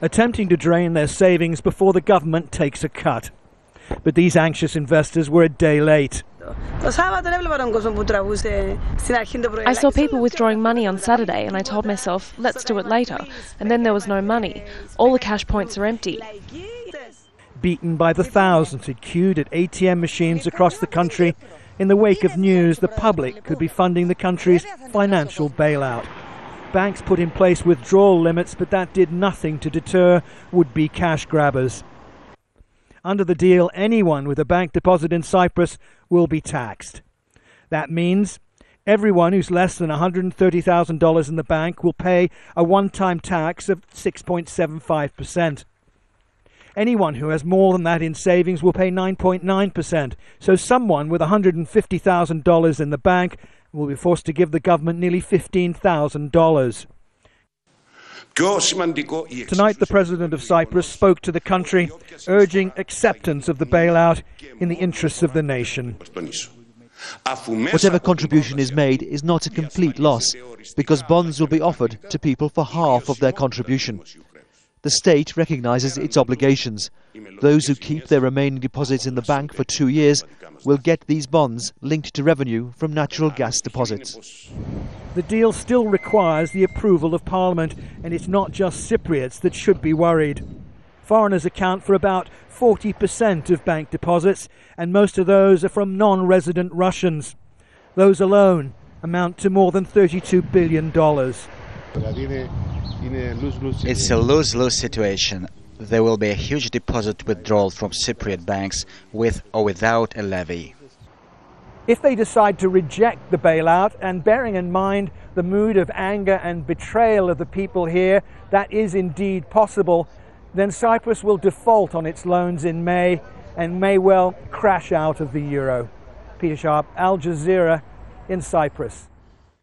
attempting to drain their savings before the government takes a cut. But these anxious investors were a day late. I saw people withdrawing money on Saturday and I told myself, let's do it later. And then there was no money. All the cash points are empty. Beaten by the thousands who queued at ATM machines across the country in the wake of news the public could be funding the country's financial bailout. Banks put in place withdrawal limits, but that did nothing to deter would-be cash grabbers. Under the deal, anyone with a bank deposit in Cyprus will be taxed. That means everyone who's less than $130,000 in the bank will pay a one-time tax of 6.75%. Anyone who has more than that in savings will pay 9.9%. So someone with $150,000 in the bank will be forced to give the government nearly $15,000. Tonight, the President of Cyprus spoke to the country, urging acceptance of the bailout in the interests of the nation. Whatever contribution is made is not a complete loss, because bonds will be offered to people for half of their contribution. The state recognises its obligations. Those who keep their remaining deposits in the bank for 2 years will get these bonds linked to revenue from natural gas deposits. The deal still requires the approval of Parliament, and it's not just Cypriots that should be worried. Foreigners account for about 40% of bank deposits, and most of those are from non-resident Russians. Those alone amount to more than $32 billion. It's a lose-lose situation. There will be a huge deposit withdrawal from Cypriot banks with or without a levy. If they decide to reject the bailout, and bearing in mind the mood of anger and betrayal of the people here, that is indeed possible, then Cyprus will default on its loans in May and may well crash out of the euro. Peter Sharp, Al Jazeera in Cyprus.